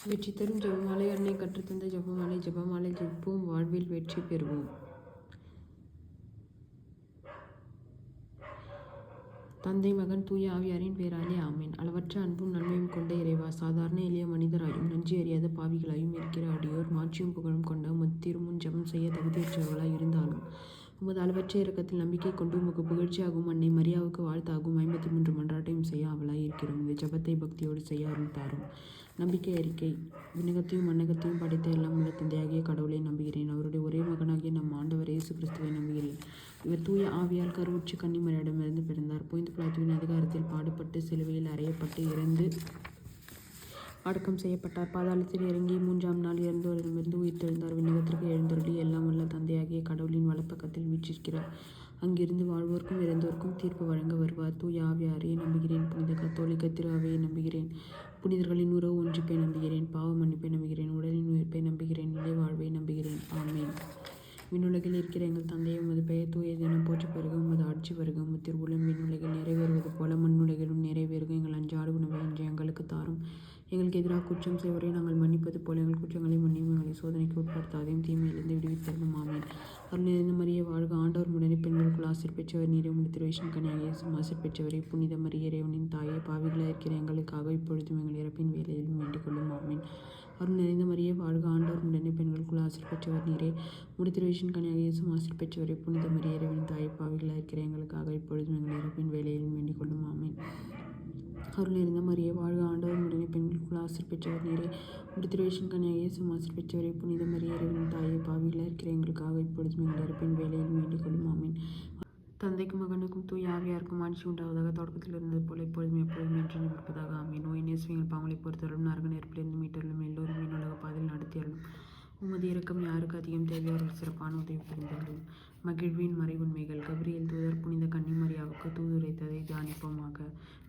வெற்றி தரும் ஜெபமாலை. அன்னை கற்றுத்தந்த ஜெபமாலை. ஜெபமாலை ஜெபிப்போம், வாழ்வில் வெற்றி பெறுவோம். தந்தை, மகன், தூய ஆவியாரின் பேராலே ஆமேன். அளவற்ற அன்பும் நன்மையும் கொண்ட இறைவா, சாதாரண எளிய மனிதராயும் நன்றி அறியாத பாவிகளாயும் இருக்கிற அடியோர் மாட்சியும் புகழும் கொண்ட உமது திருமுன் ஜெபம் செய்ய தகுதியற்றவர்களாய் இருந்தாலும் உமது அளவற்ற இரக்கத்தில் நம்பிக்கை கொண்டு உமக்கு புகழ்ச்சியாகும் அன்னை மரியாவுக்கு வாழ்த்தாகும் 53 மன்றாட்டையும் செய்ய அவளாய் இருக்கிறோம். இந்த ஜெபத்தை பக்தியோடு செய்ய அருள் தாரும். நம்பிக்கை அறிக்கை. விண்ணகத்தையும் மண்ணகத்தையும் படைத்த எல்லாம் உள்ள தந்தையாகிய கடவுளை நம்புகிறேன். அவருடைய ஒரே மகனாகிய நம் ஆண்டவர் இயேசு கிறிஸ்துவை நம்புகிறேன். இவர் தூய ஆவியால் கருவுற்று கன்னிமரியிடமிருந்து பிறந்தார். புனித பிலாத்துவின் அதிகாரத்தில் பாடுபட்டு சிலுவையில் அறையப்பட்டு இறந்து அடக்கம் செய்யப்பட்டார். பாதாளத்தில் இறங்கி 3ஆம் நாள் இறந்தோரிடமிருந்து உயிர்த்தெழுந்தார். விண்ணகத்திற்கு எழுந்தருளி எல்லாம் உள்ள தந்தையாகிய கடவுளின் வலப்பக்கத்தில் வீற்றிருக்கிறார். அங்கிருந்து வாழ்வோர்க்கும் இறந்தோர்க்கும் தீர்ப்பு வழங்க வருவார். தூய ஆவியாரையை நம்புகிறேன். புனித கத்தோலிக்க திரு அவையை நம்புகிறேன். புனிதர்களின் உறவு ஒன்றிப்பை நம்புகிறேன். பாவ மன்னிப்பை நம்புகிறேன். உடலின் உயிர்ப்பை நம்புகிறேன். நிலை வாழ்வை நம்புகிறேன். ஆமேன். விண்ணுலகில் இருக்கிற எங்கள் தந்தையை, உமது பெயர் தூயது என போற்றி பெருக. உமது ஆட்சி வருக. உமது திருவுளம் விண்ணுலகில் நிறைவேறுவது போல மண்ணுலகிலும் நிறைவேறுக. எங்கள் அன்றாட உணவை இன்று எங்களுக்கு தாரும். எங்களுக்கு எதிராக குற்றம் செய்வரை நாங்கள் மன்னிப்பது போல எங்கள் குற்றங்களை மன்னியும். எங்களை சோதனைக்கு உட்படுத்தாதையும் தீமையிலிருந்து விடுவித்தருளும். ஆமேன். அருள் நிறைந்த மரியே வாழ்க. ஆண்டவர் உடனே பெண்களுக்குள் ஆசீர் பெற்றவர் நீரே. உம்முடைய திருவயிற்றின் கனியாகிய இயேசுவும் ஆசீர் பெற்றவரே. புனித மரியே, இறைவனின் தாயே, பாவிகளாய் இருக்கிற எங்களுக்காக இப்பொழுதும் எங்கள் இறப்பின் வேளையிலும் வேண்டிக் கொள்ளும். ஆமேன். அருள் நிறைந்த மரியே வாழ்க. ஆண்டவர் உடனே பெண்களுக்குள் ஆசீர் பெற்றவர் நீரே. உம்முடைய திருவயிற்றின் கனியாகிய இயேசுவும் ஆசீர் பெற்றவரே. புனித மரியே, இறைவனின் தாயே, பாவிகளாய் இருக்கிற எங்களுக்காக இப்பொழுதும் எங்கள் இறப்பின் வேளையிலும் வேண்டிக் கொள்ளும். ஆமேன். அருள் நிறைந்த மரியே வாழ்க. ஆண்டவர் உடனே பெண்களுக்குள் ஆசீர் பெற்றவர் நீரே. உம்முடைய திருவயிற்றின் கனியாகிய இயேசுவும் ஆசீர் பெற்றவரே. புனித மரியே, இறைவனின் தாயே, பாவிகளாய் இருக்கிற எங்களுக்காக இப்பொழுதும் எங்கள் இறப்பின் வேளையிலும் வேண்டிக் கொள்ளும். ஆமேன். தந்தைக்கும் மகனுக்கும் தூய ஆவியாருக்கும் ஆட்சி உண்டாவதாக. தொடக்கத்தில் இருந்தது போல இப்பொழுதும் எப்பொழுதும் என்று இருப்பதாக. ஆமேன். நோய் நேசுவங்கள் பாவங்களை பொறுத்தருளும். நரக நெருப்பிலிருந்து மீட்டருளும். எல்லோரும் மீனுலக பாதையில் நடத்தியருளும். உமது இரக்கம் யாருக்கு அதிகம் தேவையார்கள் சிறப்பான உதவி புரிந்தருளும். மகிழ்வின் மறை உண்மைகள். கபிரியேல் தூதர் புனித கன்னிமரியாவுக்கு தூதுரைத்ததை தியானிப்போமாக.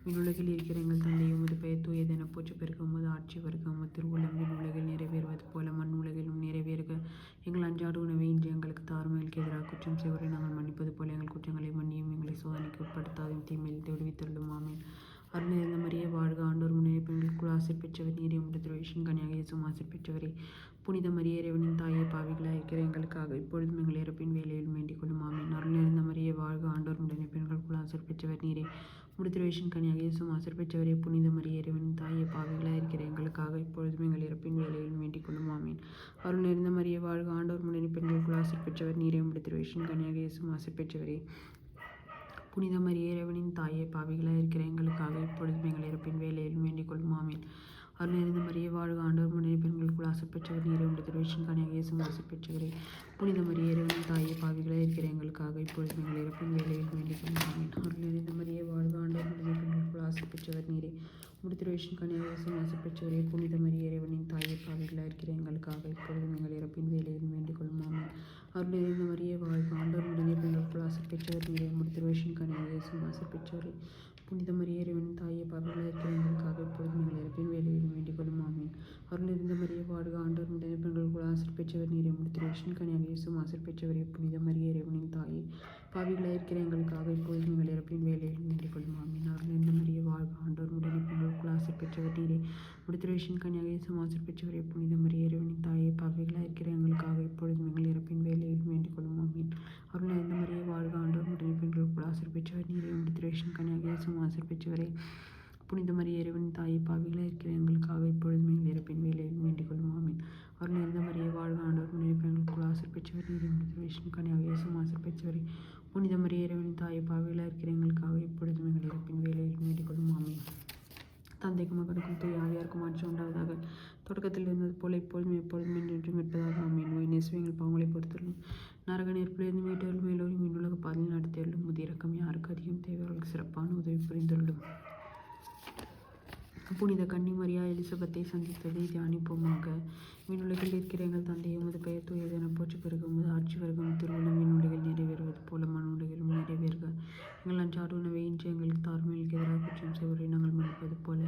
விண்ணுலகில் இருக்கிற எங்கள் தந்தை, உமது பெயர் தூயது என போற்றி பெருக. உமது ஆட்சி வருக. உமது திருவுளம் விண்ணுலகில் நிறைவேறுவது போல மண் உலகிலும் நிறைவேறுக. எங்கள் அன்றாட உணவை இன்று எங்களுக்கு தாரும். எங்களுக்கு எதிராக குற்றம் செய்வரை நாங்கள் மன்னிப்பது போல எங்கள் குற்றங்களை மன்னியும். எங்களை சோதனைக்கு உட்படுத்தாதையும் தீமையில் விடுவித்தருளும். ஆமேன். அருள் நிறைந்த மரியே வாழ்க. ஆண்டவர் உடனே பெண்களுக்குள் ஆசீர் பெற்றவர் நீரே. உம்முடைய திருவயிற்றின் கனியாகிய இயேசுவும் ஆசீர் பெற்றவரே. புனித மரியே, இறைவனின் தாயே, பாவிகளாய் இருக்கிற எங்களுக்காக இப்பொழுதும் எங்கள் இறப்பின் வேளையிலும் வேண்டிக் கொள்ளும். ஆமேன். அருள் நிறைந்த மரியே வாழ்க. ஆண்டவர் உடனே பெண்களுக்குள் ஆசீர் பெற்றவர் நீரே. உம்முடைய திருவயிற்றின் கனியாகிய இயேசுவும் ஆசீர் பெற்றவரே. புனித மரியே, இறைவனின் தாயே, பாவிகளாய் இருக்கிற எங்களுக்காக இப்பொழுதும் எங்கள் இறப்பின் வேளையிலும் வேண்டிக் கொள்ளும். ஆமேன். அருள் நிறைந்த மரியே வாழ்க. ஆண்டவர் உடனே பெண்களுக்குள் ஆசீர் பெற்றவர் நீரே. உம்முடைய திருவயிற்றின் கனியாகிய இயேசுவும் ஆசீர் பெற்றவரே. புனித மரியே, இறைவனின் தாயே, பாவிகளாய் இருக்கிற எங்களுக்காக இப்பொழுதும் எங்கள் இறப்பின் வேளையிலும் வேண்டிக் கொள்ளும். ஆமேன். அருள் நிறைந்த மரியே வாழ்க. ஆண்டவர் உடனே பெண்களுக்குள் ஆசீர் பெற்றவர் நீரே. உம்முடைய திருவயிற்றின் கனியாகிய இயேசுவும் ஆசீர் பெற்றவரே. புனித மரியே, இறைவனின் தாயே, பாவிகளாய் இருக்கிற எங்களுக்காக இப்பொழுதும் எங்கள் இறப்பின் வேளையில் வேண்டிக் கொள்ளும். ஆமேன். அருள் நிறைந்த மரியே வாழ்க. ஆண்டவர் உடனே பெண்களுக்குள் ஆசீர் பெற்றவர் நீரே. உம்முடைய திருவயிற்றின் கனியாகிய இயேசுவும் ஆசீர் பெற்றவரே. புனித மரியே, இறைவனின் தாயே, பாவிகளாய் இருக்கிற எங்களுக்காக இப்பொழுதும் எங்கள் இறப்பின் வேளையில் வேண்டிக் கொள்ளும். ஆமேன். அருள் நிறைந்த மரியே வாழ்க. ஆண்டவர் உடனே பெண்களுக்குள் ஆசீர் பெற்றவர் நீரே. உம்முடைய திருவயிற்றின் கனியாகிய இயேசுவும் ஆசீர் பெற்றவரே. புனித மரியே, இறைவனின் தாயே, பாவிகளாய் இருக்கிற எங்களுக்காக இப்பொழுதும் எங்கள் இறப்பின் வேளையில் வேண்டிக் கொள்ளும். ஆமேன். அருள் நிறைந்த மரியே வாழ்க. ஆண்டவர் உடனே பெண்களுக்குள் ஆசீர் பெற்றவர் நீரே. உம்முடைய திருவயிற்றின் கனியாகிய இயேசுவும் ஆசீர் பெற்றவரே. புனித மரியே, இறைவனின் தாயே, பாவிகளாய் இருக்கிற எங்களுக்காக இப்பொழுதும் எங்கள் இறப்பின் வேளையில் வேண்டிக் கொள்ளும். ஆமேன். அருள் நிறைந்த மரியே வாழ்க. ஆண்டவர் உடனே பெண்களுக்குள் ஆசீர் பெற்றவர் நீரே. உம்முடைய திருவயிற்றின் கனியாகிய இயேசுவும் ஆசீர் பெற்றவரே. புனித மரியே, இறைவனின் தாயே, பாவிகளாய் இருக்கிற எங்களுக்காக இப்பொழுதும் எங்கள் இறப்பின் வேளையில் வேண்டிக் கொள்ளும். ஆமேன். அருள் நிறைந்த மரியே வாழ்க. ஆண்டவர் உடனே பெண்களுக்குள் ஆசீர் பெற்றவர் நீரே. உம்முடைய திருவயிற்றின் கனியாகிய இயேசுவும் ஆசீர் பெற்றவரே. புனித மரியே, இறைவனின் தாயே, பாவிகளாய் இருக்கிற எங்களுக்காக இப்பொழுதும் எங்கள் இறப்பின் வேளையில் வேண்டிக் கொள்ளும். ஆமேன். அருள் நிறைந்த மரியே வாழ்க. ஆண்டவர் உடனே பெண்களுக்குள் ஆசீர் பெற்றவர் நீரே. உம்முடைய திருவயிற்றின் கனியாகிய இயேசுவும் ஆசீர் பெற்றவரே. புனித மரியே, இறைவனின் தாயே, பாவிகளாய் இருக்கிற எங்களுக்காக இப்பொழுதும் எங்கள் இறப்பின் வேளையில் வேண்டிக் கொள்ளும். ஆமேன். தந்தைக்கும் மகனுக்கும் தூய ஆவியாருக்கும் ஆட்சி உண்டாவதாக. தொடக்கத்தில் இருந்தது போல இப்பொழுதும் எப்பொழுதும் என்றென்றும் இருப்பதாக. ஆமேன். நோய் நேசுவங்கள் பாவங்களை பொறுத்தருளும். நரக நெருப்பிலிருந்து மீட்டருளும். எல்லோரும் மீனுலக பாதையில் நடத்தியருளும். உமது இரக்கம் யாருக்கு அதிகம் தேவையார்கள் சிறப்பான உதவி புரிந்தருளும். புனித கன்னிமரியா எலிசபெத்தை சந்தித்ததை தியானிப்போமாக. விண்ணுலகில் இருக்கிற எங்கள் தந்தையை, உமது பெயர் தூயது என போற்றி பெருக. உமது ஆட்சி வருக. உமது திருவுளம் விண்ணுலகில் நிறைவேறுவது போல மண் உலகிலும் நிறைவேறுக. எங்கள் அன்றாட உணவை இன்று எங்களுக்கு தாரும். எங்களுக்கு எதிராக குற்றம் செய்வரை நாங்கள் மன்னிப்பது போல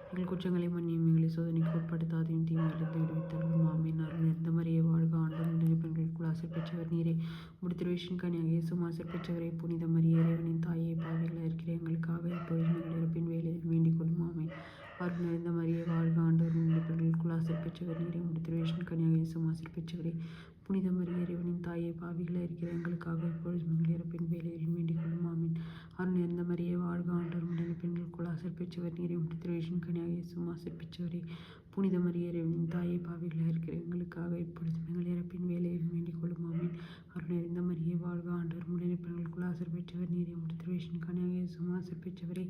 எங்கள் குற்றங்களை மன்னியும். எங்களை சோதனைக்கு உட்படுத்தாதையும் தீமையிலிருந்து விடுவித்தருளும். ஆமேன். அருள் நிறைந்த மரியே வாழ்க. ஆண்டவர் உடனே பெண்களுக்குள் ஆசீர் பெற்றவர் நீரே. உம்முடைய திருவயிற்றின் கனியாகிய இயேசுவும் ஆசீர் பெற்றவரே. புனித மரியே, இறைவனின் தாயே, பாவிகளாய் இருக்கிற எங்களுக்காக இப்பொழுதும் எங்கள் இறப்பின் வேளையில் வேண்டிக் கொள்ளும். ஆமேன். அருள் நிறைந்த மரியே வாழ்க. ஆண்டவர் உடனே பெண்களுக்குள் ஆசீர் பெற்றவர் நீரே, உம்முடைய திருவேஷன் கனியாக இயேசுவும் ஆசீர் பெற்றவரே. புனித மரியே இறைவனின் தாயே, பாவிகளாய் இருக்கிற எங்களுக்காக இப்பொழுதும் எங்கள் இறப்பின் வேளையிலும் வேண்டிக் கொள்ளும். ஆமீன். அருள் நிறைந்த மரியே வாழ்க, ஆண்டவர் உம்முடனே, பெண்களுக்குள் ஆசீர் பெற்றவர் நீரே, உம்முடைய திருவேஷன் கனியாக இயேசுவும் ஆசீர் பெற்றவரே. புனித மரியே இறைவனின் தாயே, பாவிகளாய் இருக்கிற எங்களுக்காக இப்பொழுதும் எங்கள் இறப்பின் வேளையிலும் வேண்டிக் கொள்ளும். ஆமீன். அருள் நிறைந்த மரியே வாழ்க, ஆண்டவர் உம்முடனே, பெண்களுக்குள் ஆசீர் பெற்றவர் நீரே, உம்முடைய திருவேஷன் கனியாக இயேசுவும் ஆசீர் பெற்றவரே.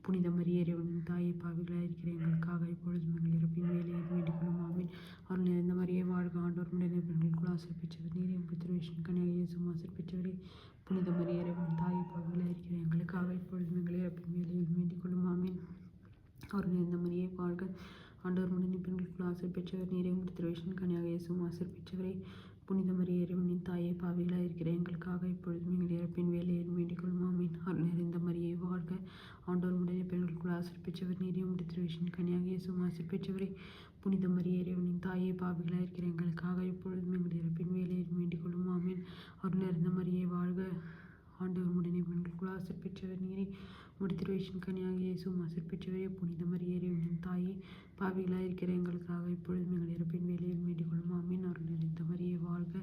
புனித மரியே இறைவனின் தாயே, பாவிகளாய் இருக்கிற எங்களுக்காக இப்பொழுதும் எங்கள் இறப்பின் வேளையிலும் வேண்டிக் கொள்ளும். ஆமீன். அருள் நிறைந்த மரியே வாழ்க, ஆண்டவர் உம்முடனே, பெண்களுக்குள் ஆசீர் பெற்றவர் நீரே, உம்முடைய திருவேஷன் கனியாக இயேசுவும் ஆசீர் பெற்றவரே. புனித மரியே இறைவனின் தாயே, பாவிகளாய் இருக்கிற எங்களுக்காக இப்பொழுதும் எங்கள் இறப்பின் வேளையிலும் வேண்டிக் கொள்ளும். ஆமீன். அருள் நிறைந்த மரியே வாழ்க, ஆண்டவர் உம்முடனே, பெண்களுக்குள் ஆசீர் பெற்றவர் நீரே, உம்முடைய திருவேஷன் கனியாக இயேசுவும் ஆசீர் பெற்றவரே. புனித மரியே இறைவனின் தாயே, பாவிகளாய் இருக்கிற எங்களுக்காக இப்பொழுதும் எங்கள் இறப்பின் வேளையிலும் வேண்டிக் கொள்ளும். ஆமீன். அருள் நிறைந்த மரியே வாழ்க, ஆண்டவர் உம்முடனே, பெண்களுக்குள் ஆசீர் பெற்றவர் நீரே, உம்முடைய திருவேஷன் கனியாக இயேசுவும் ஆசீர் பெற்றவரே. புனித மரியே இறைவனின் தாயே, பாவிகளாய் இருக்கிற எங்களுக்காக இப்பொழுதும் எங்கள் இறப்பின் வேளையிலும் வேண்டிக் கொள்ளும். ஆமீன். அருள் நிறைந்த மரியே வாழ்க, ஆண்டவர் உம்முடனே, பெண்களுக்குள் ஆசீர் பெற்றவர் நீரே, உம்முடைய திருவேஷன் கனியாக இயேசுவும் ஆசீர் பெற்றவரே. புனித மரியே இறைவனின் தாயே, பாவிகளாய் இருக்கிற எங்களுக்காக இப்பொழுதும் எங்கள் இறப்பின் வேளையிலும் வேண்டிக் கொள்ளும். ஆமீன். அருள் நிறைந்த மரியே வாழ்க,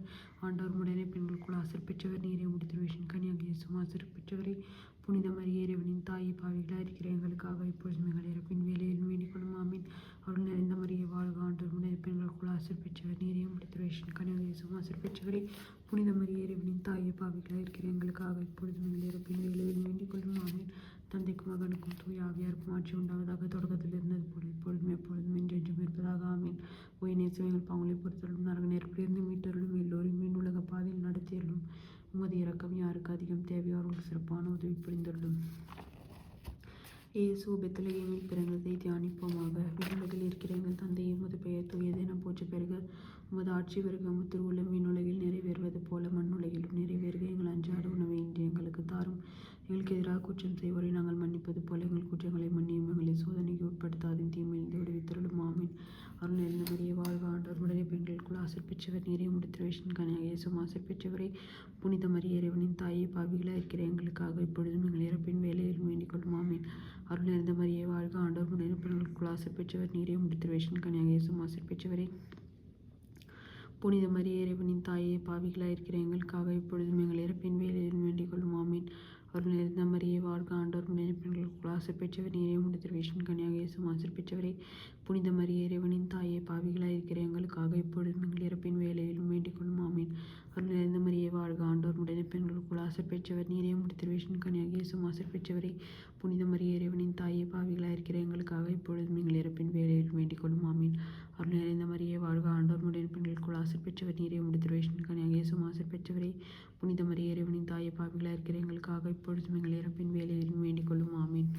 ஆண்டவர் உம்முடனே, பெண்களுக்குள் ஆசீர் பெற்றவர் நீரே, உம்முடைய திருவேஷன் கனியாக இயேசுவும் ஆசீர் பெற்றவரே. புனித மரியே இறைவனின் தாயே, பாவிகளாய் இருக்கிற எங்களுக்காக இப்பொழுதும் எங்கள் இறப்பின் வேளையிலும் வேண்டிக் கொள்ளும். ஆமீன். அருள் நிறைந்த மரியே வாழ்க, ஆண்டவர் உம்முடனே, பெண்களுக்குள் ஆசீர் பெற்றவர் நீரே, உம்முடைய திருவேஷன் கனியாக இயேசுவும் ஆசீர் பெற்றவரே. புனித மரியே இறைவனின் தாயே, பாவிகளாய் இருக்கிற எங்களுக்காக இப்பொழுதும் எங்கள் இறப்பின் வேளையிலும் வேண்டிக் கொள்ளும். ஆமீன். தந்தைக்கும் மகனுக்கும் தூய ஆவியாருக்கும் ஆட்சி உண்டாவதாக. தொடக்கத்தில் இருந்தது போல இப்பொழுதும் எப்பொழுதும் என்றென்றும் இருப்பதாக. ஆமீன். ஓய் நேசம், எங்கள் பாவங்களை பொறுத்தருளும், நரக நெருப்பிலிருந்து மீட்டருளும், எல்லோரும் மீன் உலக பாதையில் நடத்தியருளும். உமது இரக்கம் யாருக்கு அதிகம் தேவையோ அவர்களுக்கு சிறப்பான உதவி புரிந்தருளும். இயேசு பெத்லகேமில் பிறந்ததை தியானிப்போமாக. விண்ணுலகில் இருக்கிற எங்கள் தந்தையே, உமது பெயர் தூயது என போற்ற பெறுக. உமது ஆட்சி வருக. உமது திருவுளம் விண்ணுலகில் நிறைவேறுவது போல மண்ணுலகிலும் நிறைவேறுக. எங்கள் அன்றாட உணவை இன்று எங்களுக்கு தாரும். எங்களுக்கு எதிராக குற்றம் செய்வோரை நாங்கள் மன்னிப்பது போல எங்கள் குற்றங்களை மன்னியும். எங்களை சோதனைக்கு உட்படுத்தாதும், தீமையிலிருந்து விடுவித்தருளும். ஆமீன். அருள் நிறைந்த மரியே வாழ்க, ஆண்டவர் உம்முடனே, பெண்களுக்குள் ஆசீர் பெற்றவர் நீரே, உம்முடைய திருவேஷன் கனியாக இயேசுவும் ஆசீர் பெற்றவரே. புனித மரியே இறைவனின் தாயே, பாவிகளாய் இருக்கிற எங்களுக்காக இப்பொழுதும் எங்கள் இறப்பின் வேளையிலும் வேண்டிக் கொள்ளும். ஆமீன். அருள் நிறைந்த மரியே வாழ்க, ஆண்டவர் உம்முடனே, பெண்களுக்குள் ஆசீர் பெற்றவர் நீரே, உம்முடைய திருவேஷன் கனியாக இயேசுவும் ஆசீர் பெற்றவரே. புனித மரியே இறைவனின் தாயே, பாவிகளாய் இருக்கிற எங்களுக்காக இப்பொழுதும் எங்கள் இறப்பின் வேளையிலும் வேண்டிக் கொள்ளும். ஆமீன். அருள் நிறைந்த மரியே வாழ்க, ஆண்டவர் உம்முடனே, பெண்களுக்குள் ஆசீர் பெற்றவர் நீரே, உம்முடைய திருவேஷன் கனியாக இயேசுவும் ஆசீர் பெற்றவரே. புனித மரியே இறைவனின் தாயே, பாவிகளாய் இருக்கிற எங்களுக்காக இப்பொழுதும் எங்கள் இறப்பின் வேளையிலும் வேண்டிக் கொள்ளும். ஆமீன். அருள் நிறைந்த மரியே வாழ்க, ஆண்டவர் உம்முடனே, பெண்களுக்குள் ஆசீர் பெற்றவர் நீரே, உம்முடைய திருவேஷன் கனியாக இயேசுவும் ஆசீர் பெற்றவரே. புனித மரியே இறைவனின் தாயே, பாவிகளாய் இருக்கிற எங்களுக்காக இப்பொழுதும் எங்கள் இறப்பின் வேளையிலும் வேண்டிக் கொள்ளும். ஆமீன். அருள் நிறைந்த மரியே வாழ்க, ஆண்டவர் உம்முடனே, பெண்களுக்குள் ஆசீர் பெற்றவர் நீரே, உம்முடைய திருவேஷன் கனியாக இயேசுவும் ஆசீர் பெற்றவரே. புனித மரியே இறைவனின் தாயே, பாவிகளாய் இருக்கிற எங்களுக்காக இப்பொழுதும் எங்கள் இறப்பின் வேளையிலும் வேண்டிக் கொள்ளும். ஆமீன்.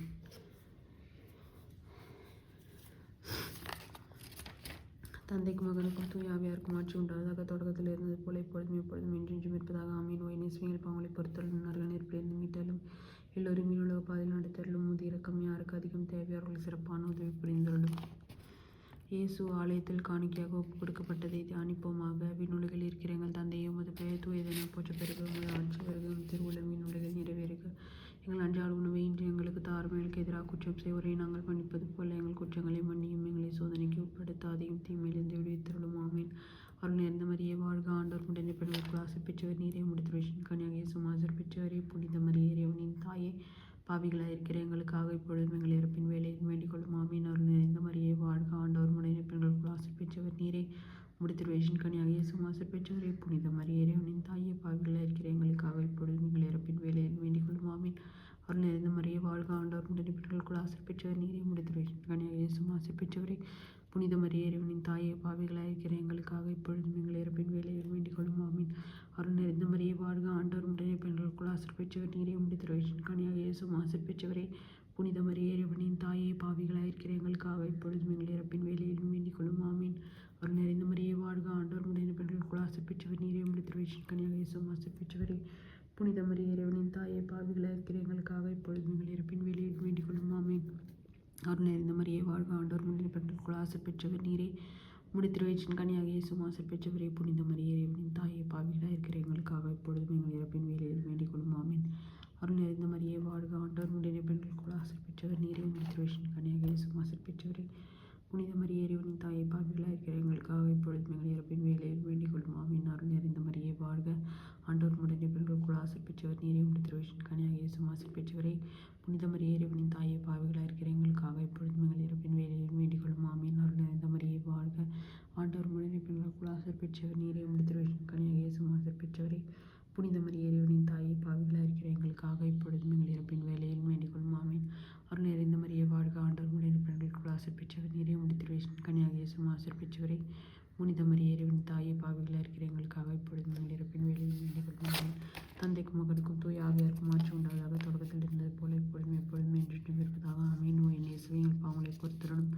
தந்தைக்கும் மகனுக்கும் தூய ஆவியாருக்கும் ஆட்சி உண்டாவதாக. தொடக்கத்தில் இருந்தது போல இப்பொழுதும் எப்பொழுதும் என்றென்றும் இருப்பதாக. ஆமீன். ஓய் நேசம், எங்கள் பாவங்களை பொறுத்தருளும், நரக நெருப்பிலிருந்து மீட்டருளும், எல்லோரும் மீன் உலக பாதையில் நடத்தருளும். உமது இரக்கம் யாருக்கு அதிகம் தேவையோ அவர்களுக்கு சிறப்பான உதவி புரிந்தருளும். இயேசு ஆலயத்தில் காணிக்கையாக ஒப்புக் கொடுக்கப்பட்டதை தியானிப்போமாக. விண்ணுலகில் இருக்கிற எங்கள் தந்தையே, உமது பெயர் தூயது என போற்ற பெறுக. உமது ஆட்சி வருக. உமது திருவுளம் விண்ணுலகில் நிறைவேறுக. எங்கள் அன்றாட உணவை இன்று எங்களுக்கு தாரும். எங்களுக்கு எதிராக குற்றம் செய்வோரை நாங்கள் மன்னிப்பது போல எங்கள் குற்றங்களை மன்னியும். எங்களை சோதனைக்கு உட்படுத்தாதையும், தீமையிலிருந்து விடுவித்தருளும். ஆமீன். அருள் நிறைந்த மரியே வாழ்க, ஆண்டவர் உம்முடனே, பெண்களுக்குள் ஆசீர் பெற்றவர் நீரே, உம்முடைய திருவேஷன் கனியாக இயேசுவும் ஆசீர் பெற்றவரே. புனித மரியே இறைவனின் தாயே, பாவிகளாய் இருக்கிற எங்களுக்காக இப்பொழுதும் எங்கள் இறப்பின் வேளையில் வேண்டிக் கொள்ளும். ஆமீன். அருள் நிறைந்த மரியே வாழ்க, ஆண்டவர் உம்முடனே, பெண்களுக்குள் ஆசீர் பெற்றவர் நீரே, உம்முடைய திருவேஷன் கனியாக இயேசுவும் ஆசீர் பெற்றவரே. புனித மரியே இறைவனின் தாயே, பாவிகளாய் இருக்கிற எங்களுக்காக இப்பொழுதும் எங்கள் இறப்பின் வேளையில் வேண்டிக் கொள்ளும். ஆமீன். அருள் நிறைந்த மரியே வாழ்க, ஆண்டவர் உம்முடனே, பெண்களுக்குள் ஆசீர் பெற்றவர் நீரே, உம்முடைய திருவேஷன் கனியாக இயேசுவும் ஆசீர் பெற்றவரே. புனித மரியே இறைவனின் தாயே, பாவிகளாய் இருக்கிற எங்களுக்காக இப்பொழுதும் எங்கள் இறப்பின் வேளையில் வேண்டிக் கொள்ளும். ஆமீன். அருள் நிறைந்த மரியே வாழ்க, ஆண்டவர் உம்முடனே, பெண்களுக்குள் ஆசீர் பெற்றவர் நீரே, உம்முடைய திருவேஷன் கனியாக இயேசுவும் ஆசீர் பெற்றவரே. புனித மரியே இறைவனின் தாயே, பாவிகளாய் இருக்கிற எங்களுக்காக இப்பொழுதும் எங்கள் இறப்பின் வேளையிலும் வேண்டிக் கொள்ளும். ஆமீன். அருள் நிறைந்த மரியே வாழ்க, ஆண்டவர் உம்முடனே, பெண்களுக்குள் ஆசீர் பெற்றவர் நீரே, உம்முடைய திருவேஷன் கனியாக இயேசுவும் ஆசீர் பெற்றவரே. புனித மரியே இறைவனின் தாயே, பாவிகளாய் இருக்கிற எங்களுக்காக இப்பொழுதும் எங்கள் இறப்பின் வேளையில் வேண்டிக் கொள்ளும். ஆமீன். அருள் நிறைந்த மரியே வாழ்க, ஆண்டவர் உம்முடனே, பெண்களுக்குள் ஆசீர் பெற்றவர் நீரே, உம்முடைய திருவயிற்றின் கனியாக இயேசுவும் ஆசீர் பெற்றவரே. புனித மரியே இறைவனின் தாயே, பாவிகளாய் இருக்கிற எங்களுக்காக இப்பொழுதும் எங்கள் இறப்பின் வேளையில் வேண்டிக் கொள்ளும். ஆமீன். அருள் நிறைந்த மரியே வாழ்க, ஆண்டவர் உம்முடனே, பெண்களுக்குள் ஆசீர் பெற்றவர் நீரே, உம்முடைய திருவயிற்றின் கனியாக இயேசுவும் ஆசீர் பெற்றவரே. புனித மரியே இறைவனின் தாயே, பாவிகளாய் இருக்கிற எங்களுக்கு திருவேஷன் கனியாக இயேசு ஆசீர் பெற்றவரே புனித மரியே இறைவனின் தாயே பாவிகளாக இருக்கிற எங்களுக்காக இப்பொழுதும் எங்கள் இறப்பின் வேலையில் வேண்டிக் கொள்ளும் ஆமீன். அருள் நிறைந்த மரியே வாழ்க, ஆண்டவர் உடனே பெண்களுக்குள் ஆசீர் பெற்றவர் நீரே. உம்முடைய திருவேஷன் கனியாக இயேசு ஆசீர் பெற்றவரே புனித மரியே இறைவனின் தாயே பாவிகளாக இருக்கிற எங்களுக்காக இப்பொழுதும் எங்கள் இறப்பின் வேலையில் வேண்டிக் கொள்ளும் ஆமீன். அருள் நிறைந்த மரியே வாழ்க, ஆண்டவர் உடனே பெண்களுக்குள் ஆசீர் பெற்றவர் நீரே. உம்முடைய திருவேஷன் கனியாக இயேசு ஆசீர் பெற்றவரே புனித மரியே இறைவனின் தாயே பாவிகளாக இருக்கிற எங்களுக்காக இப்பொழுதும் எங்கள் இறப்பின் வேலையில் வேண்டிக் கொள்ளும் ஆமீன். தந்தைக்கும் மகனுக்கும் தூய ஆவியாருக்கும் ஆட்சி உண்டாவதாக, தொடக்கத்தில் இருந்தது போல இப்பொழுதும் எப்பொழுதும் என்றும் இருப்பதாக ஆமீன். நோய் இயேசுவே எங்கள் பாவங்களை பொறுத்தருளும்,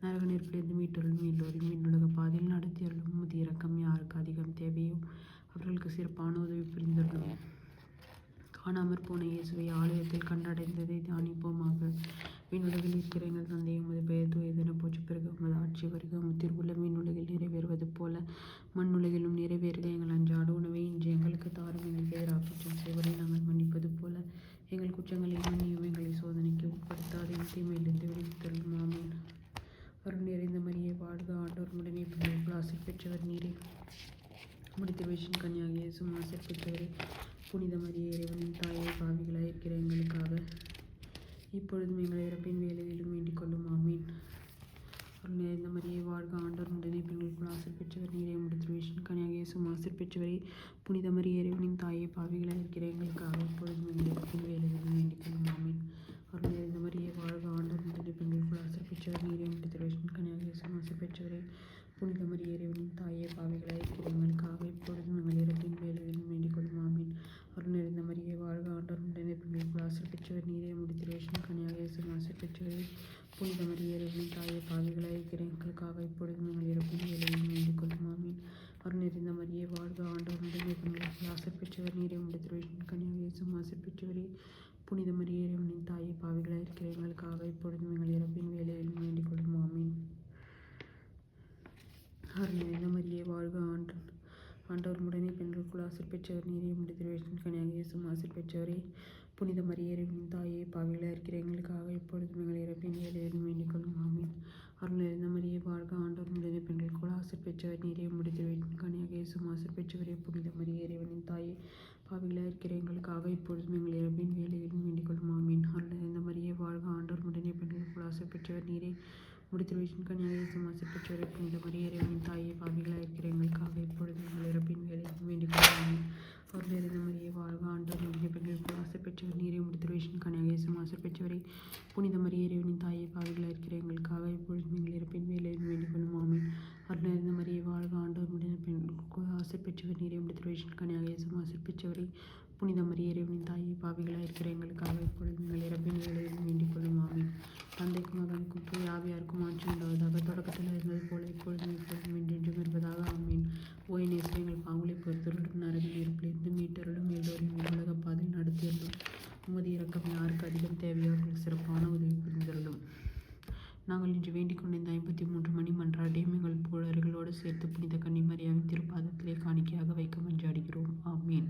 நரக நெருப்பிலிருந்து மீட்டருளும், எல்லோரையும் விண்ணுலக பாதையில் நடத்தி அருளும். உமது இரக்கம் யாருக்கு அதிகம் தேவையோ அவர்களுக்கு சிறப்பான உதவி புரிந்தருளும். காணாமற் போன இயேசுவை ஆலயத்தில் கண்டடைந்ததை தியானிப்போமாக. விண்ணுலகில் இருக்கிற எங்கள் தந்தையை உமது பெயர் தூயதென போற்ற பிறகு உமது ஆட்சி வருக. உமது திருவுள்ளம் விண்ணுலகில் நிறைவேறுவது போல மண்ணுலகிலும் நிறைவேறுக. எங்கள் அன்றாட உணவை இன்று எங்களுக்கு தாரும். எங்களுக்கு எதிராக குற்றம் செய்வதை நாங்கள் மன்னிப்பது போல எங்கள் குற்றங்களை மன்னியும். எங்களை சோதனைக்கு உட்படுத்தாதையும் தீமையிலிருந்து விடுவித்தருளும் ஆமீன். அருள் நிறைந்த மரியே வாழ்க, ஆண்டவர் உடனே பெண்களுக்குள் ஆசீர் பெற்றவர் நீரே. உம்முடைய திருவேஷன் கன்னியாக இயேசு ஆசீர் பெற்றவரே புனித மரியே இறைவனின் தாயை பாவிகளாக இருக்கிற எங்களுக்காக இப்பொழுதும் எங்கள் இறப்பின் வேலையிலும் வேண்டிக் கொள்ளும் ஆமீன். அருள் நிறைந்த மரியே வாழ்க, ஆண்டவர் உடனே பெண்களுக்குள் ஆசீர் பெற்றவர் நீரே. உம்முடைய திருவேஷன் கன்னியாக இயேசு ஆசீர் பெற்றவரே புனித மரியே இறைவனின் தாயை பாவிகளாக இருக்கிற எங்களுக்காக இப்பொழுதும் எங்கள் இறப்பின் வேலையிலும் வேண்டிக் கொள்ளும் ஆமீன். அருள் நிறைந்த மரியே வாழ்க, ஆண்டவர் உடனே பெண்களுக்குள் ஆசீர் பெற்றவர் நீரே. உம்முடைய திருவேஷன் கன்னியாக இயேசு ஆசீர் பெற்றவரே புனித மரியே இறைவனின் தாயை பாவிகளாக இருக்கிற எங்களுக்காக இப்பொழுதும் எங்கள் இறப்பின் வேலையிலும் வேண்டிக் கொள்ளும் ஆமீன். அருள் நிறைந்த மரியே வாழ்க, ஆண்டவர் உடனே பெண்களுக்குள் ஆசீர் பெற்றவர் நீரே. உம்முடைய திருவேஷன் கன்னியாக இயேசு ஆசீர் பெற்றவரே புனித மரியே இறைவனின் தாயை பாவிகளாக இருக்கிற எங்களுக்காக இப்பொழுதும் எங்கள் இறப்பின் வேலையிலும் வேண்டிக் கொள்ளும் ஆமீன். அருள் நிறைந்த மரியே வாழ்க, ஆண்டவர் உடனே பெண்களுக்குள் ஆசீர் பெற்றவர் நீரே. உம்முடைய திருவேஷன் கன்னியாக இயேசு ஆசீர் பெற்றவரே புனித மரியே இறைவனின் தாயை பாவிகளாக இருக்கிற எங்களுக்காக இப்பொழுதும் எங்கள் இறப்பின் வேலையிலும் வேண்டிக் கொள்ளும் ஆமீன். அருள் நிறைந்த மரியே வாழ்க, ஆண்டவர் உடனே பெண்களுக்குள் ஆசீர் பெற்றவர் நீரே. உம்முடைய திருவேஷன் கன்னியாக இயேசு ஆசீர் பெற்றவரே புனித மரியே இறைவனின் தாயை பாவிகளாக இருக்கிற எங்களுக்காக இப்பொழுதும் எங்கள் இறப்பின் வேலையிலும் வேண்டிக் கொள்ளும் ஆமீன். அருள் நிறைந்த மரியே வாழ்க, ஆண்டவர் உடனே பெண்களுக்குள் ஆசீர் பெற்றவர் நீரே. உம்முடைய திருவேஷன் கன்னியாக இயேசு ஆசீர் பெற்றவரே புனித மரியே இறைவனின் தாயை பாவிகளாக இருக்கிற எங்களுக்காக இப்பொழுதும் எங்கள் இறப்பின் வேலையிலும் வேண்டிக் கொள்ளும் ஆமீன். அருள் நிறைந்த மரியே வாழ்க, ஆண்டவர் உடனே பெண்களுக்குள் ஆசீர் பெற்றவர் நீரே. உம்முடைய திருவேஷன் கன்னியாக இயேசு ஆசீர் பெற்றவரே புனித மரியே இறைவனின் தாயை பாவிகளாக இருக்கிற எங்களுக்காக இப்பொழுதும் எங்கள் இறப்பின் வேலையிலும் வேண்டிக் கொள்ளும் ஆமீன். அருள் நிறைந்த மரியே வாழ்க, ஆண்டவர் உடனே பெண்களுக்குள் ஆசீர் பெற்றவர் நீரே. உம்முடைய திருவேஷன் கன்னியாக இயேசு ஆசீர் பெற்றவரே புனித மரியே இறைவனின் தாயை பாவிகளாக இருக்கிற எங்களுக்காக இப்பொழுதும் எங்கள் இறப்பின் வேலையிலும் வேண்டிக் கொள்ளும் ஆமீன். அருள் நிறைந்த மரியே வாழ்க, ஆண்டவர் உடனே பெண்களுக்குள் ஆசீர் பெற்றவர் நீரே. உம்முடைய திருவேஷன் கன்னியாக இயேசு ஆசீர் பெற்றவரே புனித மரியே இறைவனின் தாயை பாவிகளாக இருக்கிற எங்களுக்காக இப்பொழுதும் எங்கள் இறப்பின் வேலையிலும் வேண்டிக் கொள்ளும் ஆமீன். தந்தைக்கும் மகனுக்கும் தூய ஆவியாருக்கும் ஆட்சி உண்டாவதாக, தொடக்கத்தில் இருந்தது போல இப்பொழுதும் எப்பொழுதும் என்றென்றும் இருப்பதாக ஆமீன். ஓ இயேசுவே எங்கள் பாவங்களை பொறுத்தருளும், நரக நெருப்பிலிருந்து மீட்டருளும், எல்லோரையும் விண்ணுலக பாதையில் நடத்தியருளும். உமது இரக்கம் யாருக்கு அதிகம் தேவையோ அவர்களுக்கு சிறப்பான உதவி புரிந்தருளும். நாங்கள் இன்று வேண்டிக் கொண்ட இந்த 53 மணி மன்றாட்டையும் எங்கள் புகழர்களோடு சேர்த்து புனித கன்னிமரியாவின் திருப்பாதத்திலே காணிக்கையாக வைக்க மன்றாடுகிறோம். ஆமீன்.